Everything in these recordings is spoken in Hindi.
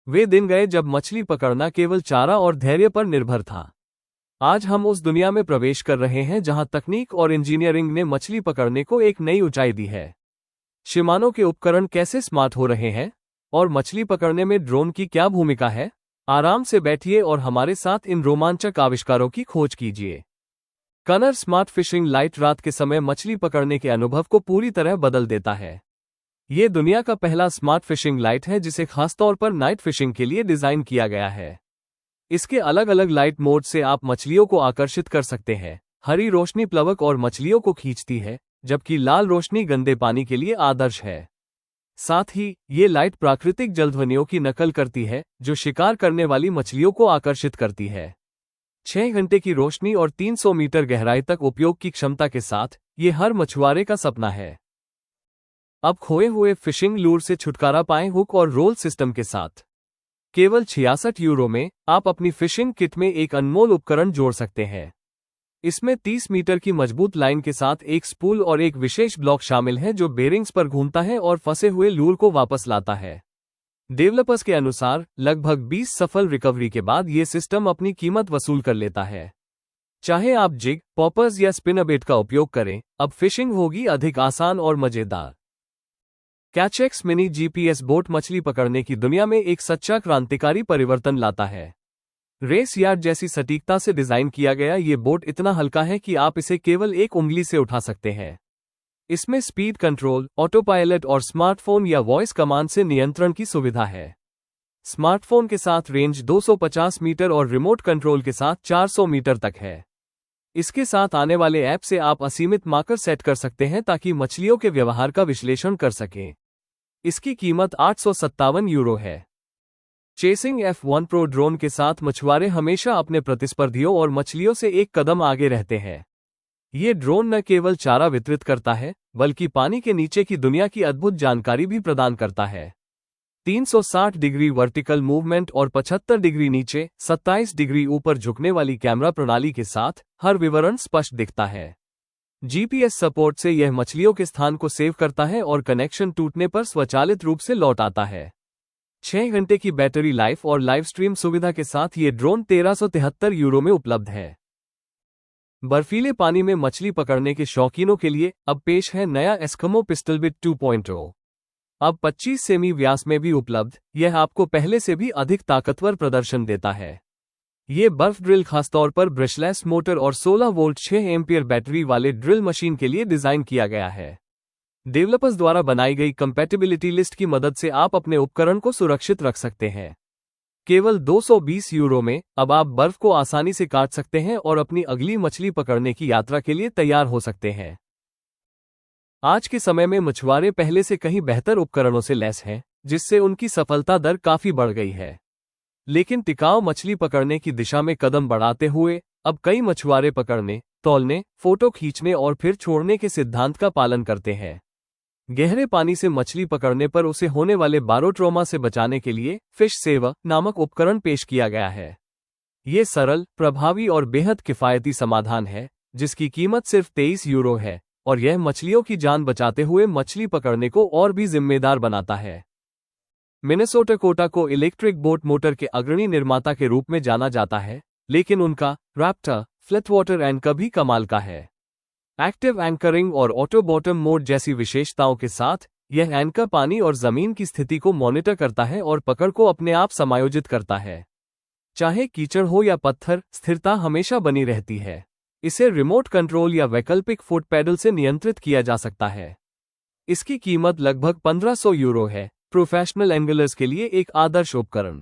वे दिन गए जब मछली पकड़ना केवल चारा और धैर्य पर निर्भर था। आज हम उस दुनिया में प्रवेश कर रहे हैं जहां तकनीक और इंजीनियरिंग ने मछली पकड़ने को एक नई ऊंचाई दी है। शिमानो के उपकरण कैसे स्मार्ट हो रहे हैं और मछली पकड़ने में ड्रोन की क्या भूमिका है? आराम से बैठिए और हमारे साथ इन रोमांचक आविष्कारों की खोज कीजिए। कनर स्मार्ट फिशिंग लाइट रात के समय मछली पकड़ने के अनुभव को पूरी तरह बदल देता है। ये दुनिया का पहला स्मार्ट फिशिंग लाइट है जिसे खासतौर पर नाइट फिशिंग के लिए डिजाइन किया गया है। इसके अलग अलग लाइट मोड से आप मछलियों को आकर्षित कर सकते हैं। हरी रोशनी प्लवक और मछलियों को खींचती है, जबकि लाल रोशनी गंदे पानी के लिए आदर्श है। साथ ही ये लाइट प्राकृतिक जलध्वनियों की नकल करती है, जो शिकार करने वाली मछलियों को आकर्षित करती है। 6 घंटे की रोशनी और 300 मीटर गहराई तक उपयोग की क्षमता के साथ ये हर मछुआरे का सपना है। अब खोए हुए फिशिंग लूर से छुटकारा पाएं हुक और रोल सिस्टम के साथ। केवल 66 यूरो में आप अपनी फिशिंग किट में एक अनमोल उपकरण जोड़ सकते हैं। इसमें 30 मीटर की मजबूत लाइन के साथ एक स्पूल और एक विशेष ब्लॉक शामिल है जो बेरिंग्स पर घूमता है और फंसे हुए लूर को वापस लाता है। डेवलपर्स के अनुसार लगभग 20 सफल रिकवरी के बाद ये सिस्टम अपनी कीमत वसूल कर लेता है। चाहे आप जिग, पॉपर्स या स्पिनरबेट का उपयोग करें, अब फिशिंग होगी अधिक आसान और मजेदार। कैचेक्स मिनी जीपीएस बोट मछली पकड़ने की दुनिया में एक सच्चा क्रांतिकारी परिवर्तन लाता है। रेस यार्ड जैसी सटीकता से डिजाइन किया गया ये बोट इतना हल्का है कि आप इसे केवल एक उंगली से उठा सकते हैं। इसमें स्पीड कंट्रोल, ऑटो पायलट और स्मार्टफोन या वॉइस कमांड से नियंत्रण की सुविधा है। स्मार्टफोन के साथ रेंज 250 मीटर और रिमोट कंट्रोल के साथ 400 मीटर तक है। इसके साथ आने वाले ऐप से आप असीमित मार्कर सेट कर सकते हैं ताकि मछलियों के व्यवहार का विश्लेषण कर सकें। इसकी कीमत 857 यूरो है। चेसिंग F1 प्रो ड्रोन के साथ मछुआरे हमेशा अपने प्रतिस्पर्धियों और मछलियों से एक कदम आगे रहते हैं। ये ड्रोन न केवल चारा वितरित करता है, बल्कि पानी के नीचे की दुनिया की अद्भुत जानकारी भी प्रदान करता है। 360 डिग्री वर्टिकल मूवमेंट और 75 डिग्री नीचे, 27 डिग्री ऊपर झुकने वाली कैमरा प्रणाली के साथ हर विवरण स्पष्ट दिखता है। जीपीएस सपोर्ट से यह मछलियों के स्थान को सेव करता है और कनेक्शन टूटने पर स्वचालित रूप से लौट आता है। 6 घंटे की बैटरी लाइफ और लाइव स्ट्रीम सुविधा के साथ ये ड्रोन 1373 यूरो में उपलब्ध है। बर्फीले पानी में मछली पकड़ने के शौकीनों के लिए अब पेश है नया एस्किमो पिस्टलबिट 2.0। अब 25 सेमी व्यास में भी उपलब्ध, यह आपको पहले से भी अधिक ताकतवर प्रदर्शन देता है। ये बर्फ ड्रिल खासतौर पर ब्रशलेस मोटर और 16 वोल्ट 6 एम्पियर बैटरी वाले ड्रिल मशीन के लिए डिजाइन किया गया है। डेवलपर्स द्वारा बनाई गई कंपैटिबिलिटी लिस्ट की मदद से आप अपने उपकरण को सुरक्षित रख सकते हैं। केवल 220 यूरो में अब आप बर्फ को आसानी से काट सकते हैं और अपनी अगली मछली पकड़ने की यात्रा के लिए तैयार हो सकते हैं। आज के समय में मछुआरे पहले से कहीं बेहतर उपकरणों से लैस हैं, जिससे उनकी सफलता दर काफी बढ़ गई है। लेकिन टिकाऊ मछली पकड़ने की दिशा में कदम बढ़ाते हुए अब कई मछुआरे पकड़ने, तौलने, फोटो खींचने और फिर छोड़ने के सिद्धांत का पालन करते हैं। गहरे पानी से मछली पकड़ने पर उसे होने वाले बारोट्रोमा से बचाने के लिए फिश सेवर नामक उपकरण पेश किया गया है। ये सरल, प्रभावी और बेहद किफायती समाधान है, जिसकी कीमत सिर्फ 23 यूरो है, और यह मछलियों की जान बचाते हुए मछली पकड़ने को और भी जिम्मेदार बनाता है। मिनेसोटा कोटा को इलेक्ट्रिक बोट मोटर के अग्रणी निर्माता के रूप में जाना जाता है, लेकिन उनका रैप्टर फ्लैटवाटर एंकर भी कमाल का है। एक्टिव एंकरिंग और ऑटो बॉटम मोड जैसी विशेषताओं के साथ यह एंकर पानी और जमीन की स्थिति को मॉनिटर करता है और पकड़ को अपने आप समायोजित करता है। चाहे कीचड़ हो या पत्थर, स्थिरता हमेशा बनी रहती है। इसे रिमोट कंट्रोल या वैकल्पिक फुट पैडल से नियंत्रित किया जा सकता है। इसकी कीमत लगभग 1500 यूरो है। प्रोफेशनल एंगलर्स के लिए एक आदर्श उपकरण।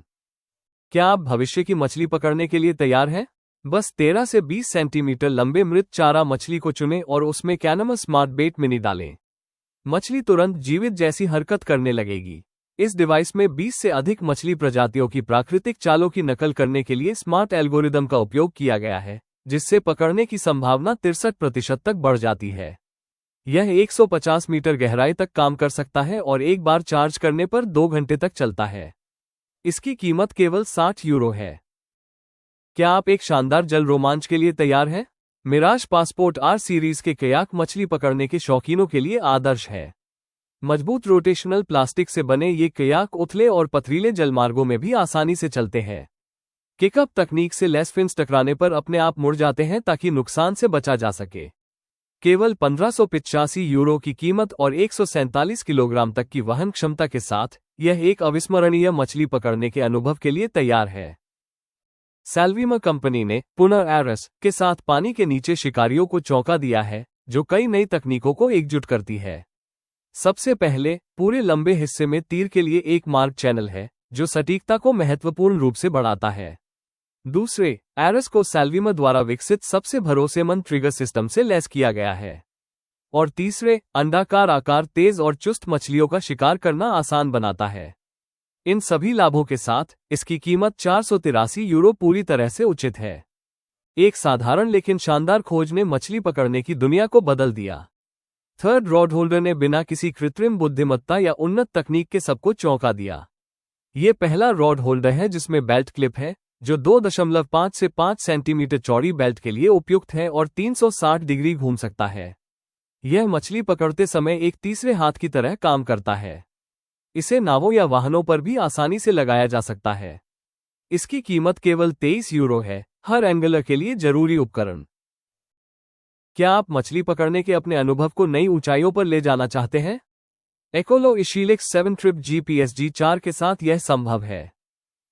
क्या आप भविष्य की मछली पकड़ने के लिए तैयार हैं? बस 13 से 20 सेंटीमीटर लंबे मृत चारा मछली को चुनें और उसमें कैनमस स्मार्ट बेट मिनी डालें। मछली तुरंत जीवित जैसी हरकत करने लगेगी। इस डिवाइस में 20 से अधिक मछली प्रजातियों की प्राकृतिक चालों की नकल करने के लिए स्मार्ट एल्गोरिदम का उपयोग किया गया है, जिससे पकड़ने की संभावना 63% तक बढ़ जाती है। यह 150 मीटर गहराई तक काम कर सकता है और एक बार चार्ज करने पर 2 घंटे तक चलता है। इसकी कीमत केवल 60 यूरो है। क्या आप एक शानदार जल रोमांच के लिए तैयार हैं? मिराज पासपोर्ट आर सीरीज के कयाक मछली पकड़ने के शौकीनों के लिए आदर्श है। मजबूत रोटेशनल प्लास्टिक से बने ये कयाक उथले और पथरीले जलमार्गों में भी आसानी से चलते हैं। किकअप तकनीक से लेस फिन्स टकराने पर अपने आप मुड़ जाते हैं ताकि नुकसान से बचा जा सके। केवल 1585 यूरो की कीमत और 147 किलोग्राम तक की वहन क्षमता के साथ यह एक अविस्मरणीय मछली पकड़ने के अनुभव के लिए तैयार है। सैल्वीमा कंपनी ने पुनः एरस के साथ पानी के नीचे शिकारियों को चौंका दिया है, जो कई नई तकनीकों को एकजुट करती है। सबसे पहले, पूरे लंबे हिस्से में तीर के लिए एक मार्ग चैनल है, जो सटीकता को महत्वपूर्ण रूप से बढ़ाता है। दूसरे, एरस को सैल्वीमा द्वारा विकसित सबसे भरोसेमंद ट्रिगर सिस्टम से लैस किया गया है। और तीसरे, अंडाकार आकार तेज और चुस्त मछलियों का शिकार करना आसान बनाता है। इन सभी लाभों के साथ इसकी कीमत 483 यूरो पूरी तरह से उचित है। एक साधारण लेकिन शानदार खोज ने मछली पकड़ने की दुनिया को बदल दिया। थर्ड रॉड होल्डर ने बिना किसी कृत्रिम बुद्धिमत्ता या उन्नत तकनीक के सबको चौंका दिया। ये पहला रॉड होल्डर है जिसमें बेल्ट क्लिप है, जो 2.5 से 5 सेंटीमीटर चौड़ी बेल्ट के लिए उपयुक्त है और 360 डिग्री घूम सकता है। यह मछली पकड़ते समय एक तीसरे हाथ की तरह काम करता है। इसे नावों या वाहनों पर भी आसानी से लगाया जा सकता है। इसकी कीमत केवल 23 यूरो है। हर एंगलर के लिए जरूरी उपकरण। क्या आप मछली पकड़ने के अपने अनुभव को नई ऊंचाइयों पर ले जाना चाहते हैं? एकोलो इशिलिक्स 7 ट्रिप GPSG4 के साथ यह संभव है।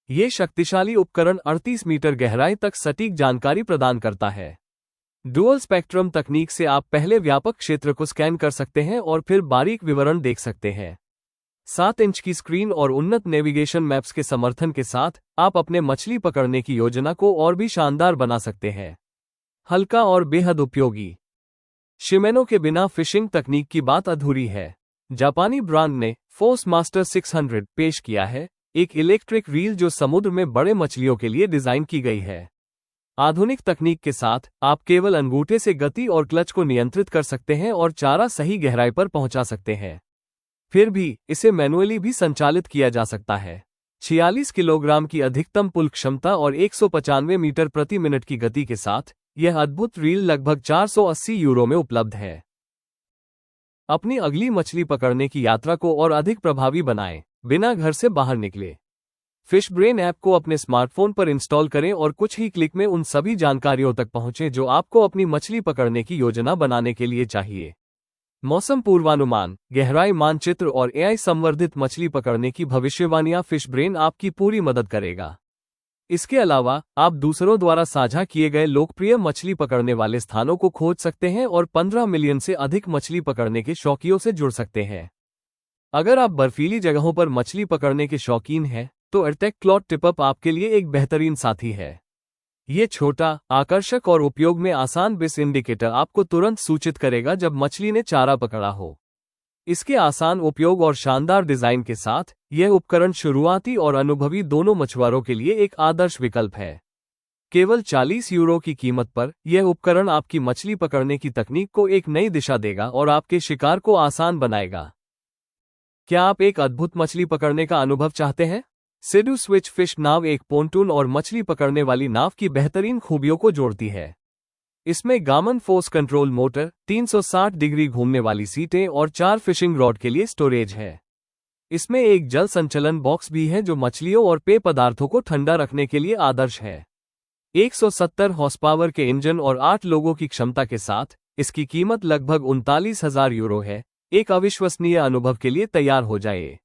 ये शक्तिशाली उपकरण 38 मीटर गहराई तक सटीक जानकारी प्रदान करता है। डुअल स्पेक्ट्रम तकनीक से आप पहले व्यापक क्षेत्र को स्कैन कर सकते हैं और फिर बारीक विवरण देख सकते हैं। 7 इंच की स्क्रीन और उन्नत नेविगेशन मैप्स के समर्थन के साथ आप अपने मछली पकड़ने की योजना को और भी शानदार बना सकते हैं। हल्का और बेहद उपयोगी। शिमेनो के बिना फिशिंग तकनीक की बात अधूरी है। जापानी ब्रांड ने फोर्स मास्टर 600 पेश किया है, एक इलेक्ट्रिक रील जो समुद्र में बड़े मछलियों के लिए डिजाइन की गई है। आधुनिक तकनीक के साथ आप केवल अंगूठे से गति और क्लच को नियंत्रित कर सकते हैं और चारा सही गहराई पर पहुंचा सकते हैं। फिर भी इसे मैनुअली भी संचालित किया जा सकता है। 46 किलोग्राम की अधिकतम पुल क्षमता और 195 मीटर प्रति मिनट की गति के साथ यह अद्भुत रील लगभग 480 यूरो में उपलब्ध है। अपनी अगली मछली पकड़ने की यात्रा को और अधिक प्रभावी बनाएं, बिना घर से बाहर निकले। फिश ब्रेन ऐप को अपने स्मार्टफोन पर इंस्टॉल करें और कुछ ही क्लिक में उन सभी जानकारियों तक पहुंचें जो आपको अपनी मछली पकड़ने की योजना बनाने के लिए चाहिए। मौसम पूर्वानुमान, गहराई मानचित्र और AI संवर्धित मछली पकड़ने की भविष्यवाणियां फिश ब्रेन आपकी पूरी मदद करेगा। इसके अलावा आप दूसरों द्वारा साझा किए गए लोकप्रिय मछली पकड़ने वाले स्थानों को खोज सकते हैं और 15 मिलियन से अधिक मछली पकड़ने के शौकियों से जुड़ सकते हैं। अगर आप बर्फीली जगहों पर मछली पकड़ने के शौकीन हैं, तो एयरटेक क्लॉट टिपअप आपके लिए एक बेहतरीन साथी है। ये छोटा, आकर्षक और उपयोग में आसान बिस इंडिकेटर आपको तुरंत सूचित करेगा जब मछली ने चारा पकड़ा हो। इसके आसान उपयोग और शानदार डिजाइन के साथ यह उपकरण शुरुआती और अनुभवी दोनों मछुआरों के लिए एक आदर्श विकल्प है। केवल 40 यूरो की कीमत पर यह उपकरण आपकी मछली पकड़ने की तकनीक को एक नई दिशा देगा और आपके शिकार को आसान बनाएगा। क्या आप एक अद्भुत मछली पकड़ने का अनुभव चाहते हैं? सेडू स्विच फिश नाव एक पोंटून और मछली पकड़ने वाली नाव की बेहतरीन खूबियों को जोड़ती है। इसमें गामन फोर्स कंट्रोल मोटर, 360 डिग्री घूमने वाली सीटें और 4 फिशिंग रॉड के लिए स्टोरेज है। इसमें एक जल संचलन बॉक्स भी है जो मछलियों और पेय पदार्थों को ठंडा रखने के लिए आदर्श है। 170 हॉर्स पावर के इंजन और 8 लोगों की क्षमता के साथ इसकी कीमत लगभग 39,000 यूरो है। एक अविश्वसनीय अनुभव के लिए तैयार हो जाए।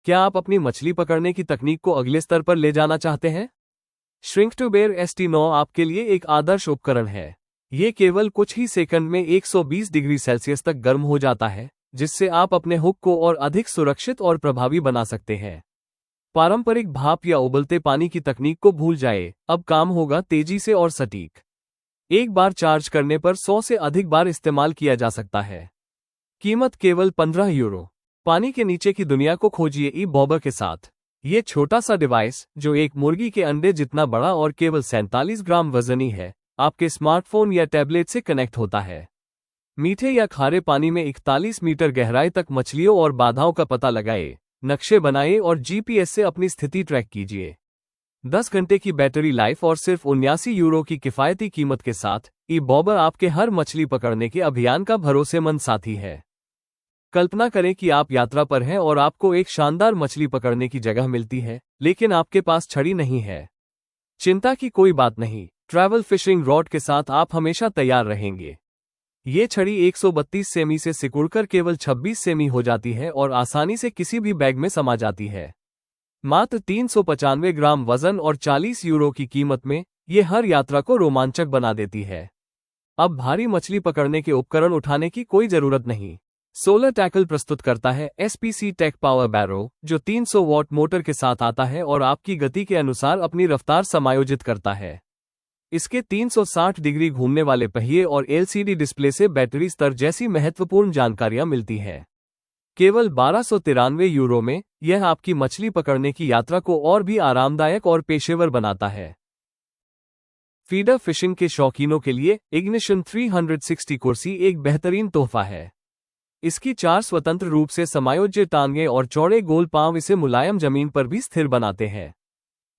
क्या आप अपनी मछली पकड़ने की तकनीक को अगले स्तर पर ले जाना चाहते हैं? श्रिंक टू बेयर ST9 आपके लिए एक आदर्श उपकरण है। ये केवल कुछ ही सेकंड में 120 डिग्री सेल्सियस तक गर्म हो जाता है, जिससे आप अपने हुक को और अधिक सुरक्षित और प्रभावी बना सकते हैं। पारंपरिक भाप या उबलते पानी की तकनीक को भूल जाए, अब काम होगा तेजी से और सटीक। एक बार चार्ज करने पर 100 से अधिक बार इस्तेमाल किया जा सकता है। कीमत केवल 15 यूरो। पानी के नीचे की दुनिया को खोजिए ई-बॉबर के साथ। ये छोटा सा डिवाइस, जो एक मुर्गी के अंडे जितना बड़ा और केवल 47 ग्राम वजनी है, आपके स्मार्टफोन या टैबलेट से कनेक्ट होता है। मीठे या खारे पानी में 41 मीटर गहराई तक मछलियों और बाधाओं का पता लगाए, नक्शे बनाए और GPS से अपनी स्थिति ट्रैक कीजिए। 10 घंटे की बैटरी लाइफ और सिर्फ 79 यूरो की किफायती कीमत के साथ ई-बॉबर आपके हर मछली पकड़ने के अभियान का भरोसेमंद साथी है। कल्पना करें कि आप यात्रा पर हैं और आपको एक शानदार मछली पकड़ने की जगह मिलती है, लेकिन आपके पास छड़ी नहीं है। चिंता की कोई बात नहीं, ट्रैवल फिशिंग रॉड के साथ आप हमेशा तैयार रहेंगे। ये छड़ी 132 सेमी से सिकुड़कर केवल 26 सेमी हो जाती है और आसानी से किसी भी बैग में समा जाती है। मात्र 395 ग्राम वजन और 40 यूरो की कीमत में ये हर यात्रा को रोमांचक बना देती है। अब भारी मछली पकड़ने के उपकरण उठाने की कोई जरूरत नहीं। सोलर टैकल प्रस्तुत करता है SPC टेक पावर बैरो, जो 300 वॉट मोटर के साथ आता है और आपकी गति के अनुसार अपनी रफ्तार समायोजित करता है। इसके 360 डिग्री घूमने वाले पहिए और LCD डिस्प्ले से बैटरी स्तर जैसी महत्वपूर्ण जानकारियां मिलती है। केवल 1293 यूरो में यह आपकी मछली पकड़ने की यात्रा को और भी आरामदायक और पेशेवर बनाता है। फीडर फिशिंग के शौकीनों के लिए इग्निशन 360 कुर्सी एक बेहतरीन तोहफा है। इसकी 4 स्वतंत्र रूप से समायोज्य टांगें और चौड़े गोल पांव इसे मुलायम जमीन पर भी स्थिर बनाते हैं।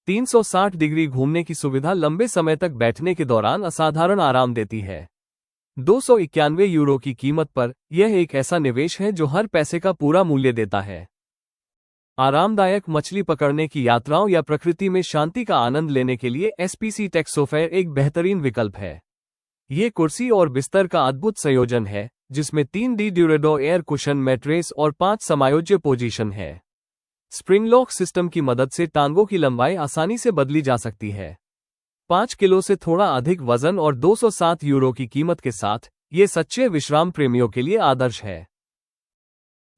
360 डिग्री घूमने की सुविधा लंबे समय तक बैठने के दौरान असाधारण आराम देती है। 291 यूरो की कीमत पर यह एक ऐसा निवेश है जो हर पैसे का पूरा मूल्य देता है। आरामदायक मछली पकड़ने की यात्राओं या प्रकृति में शांति का आनंद लेने के लिए SPC टेक सोफेयर एक बेहतरीन विकल्प है। ये कुर्सी और बिस्तर का अद्भुत संयोजन है, जिसमें 3D ड्यूरेडो एयर कुशन मैट्रेस और 5 समायोज्य पोजीशन है। स्प्रिंग लॉक सिस्टम की मदद से टांगों की लंबाई आसानी से बदली जा सकती है। 5 किलो से थोड़ा अधिक वजन और 207 यूरो की कीमत के साथ ये सच्चे विश्राम प्रेमियों के लिए आदर्श है।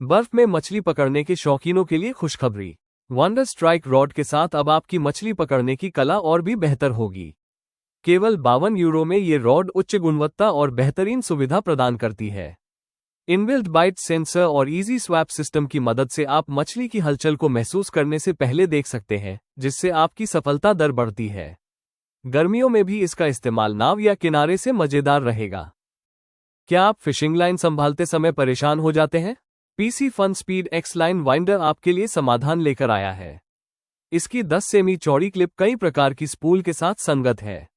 बर्फ में मछली पकड़ने के शौकीनों के लिए खुशखबरी। वंडर स्ट्राइक रॉड के साथ अब आपकी मछली पकड़ने की कला और भी बेहतर होगी। केवल 52 यूरो में ये रॉड उच्च गुणवत्ता और बेहतरीन सुविधा प्रदान करती है। इनबिल्ट बाइट सेंसर और इजी स्वैप सिस्टम की मदद से आप मछली की हलचल को महसूस करने से पहले देख सकते हैं, जिससे आपकी सफलता दर बढ़ती है। गर्मियों में भी इसका इस्तेमाल नाव या किनारे से मजेदार रहेगा। क्या आप फिशिंग लाइन संभालते समय परेशान हो जाते हैं? PC fan speed X line winder आपके लिए समाधान लेकर आया है। इसकी 10 सेमी चौड़ी क्लिप कई प्रकार की स्पूल के साथ संगत है।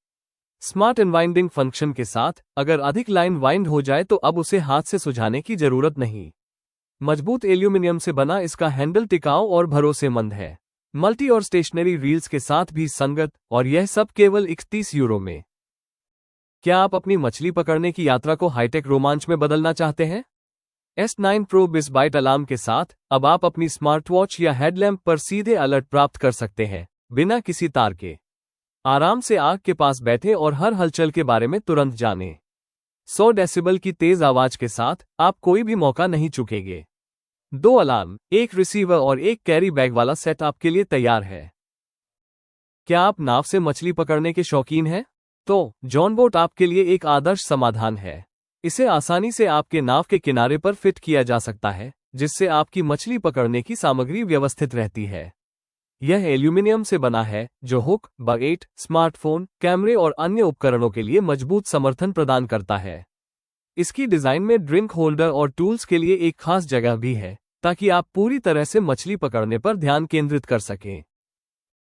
स्मार्ट अनवाइंडिंग फंक्शन के साथ, अगर अधिक लाइन वाइंड हो जाए तो अब उसे हाथ से सुझाने की जरूरत नहीं। मजबूत एल्यूमिनियम से बना इसका हैंडल टिकाऊ और भरोसेमंद है। मल्टी और स्टेशनरी रील्स के साथ भी संगत, और यह सब केवल 31 यूरो में। क्या आप अपनी मछली पकड़ने की यात्रा को हाईटेक रोमांच में बदलना चाहते हैं? S9 Pro बिस बाइट अलार्म के साथ अब आप अपनी स्मार्ट वॉच या हेडलैम्प पर सीधे अलर्ट प्राप्त कर सकते हैं, बिना किसी तार के। आराम से आग के पास बैठे और हर हलचल के बारे में तुरंत जानें। 100 डेसिबल की तेज आवाज के साथ आप कोई भी मौका नहीं चुकेंगे। 2 अलार्म, एक रिसीवर और एक कैरी बैग वाला सेट आपके लिए तैयार है। क्या आप नाव से मछली पकड़ने के शौकीन हैं? तो जॉन बोट आपके लिए एक आदर्श समाधान है। इसे आसानी से आपके नाव के किनारे पर फिट किया जा सकता है, जिससे आपकी मछली पकड़ने की सामग्री व्यवस्थित रहती है। यह एल्यूमिनियम से बना है, जो हुक, बकेट, स्मार्टफोन, कैमरे और अन्य उपकरणों के लिए मजबूत समर्थन प्रदान करता है। इसकी डिजाइन में ड्रिंक होल्डर और टूल्स के लिए एक खास जगह भी है, ताकि आप पूरी तरह से मछली पकड़ने पर ध्यान केंद्रित कर सकें।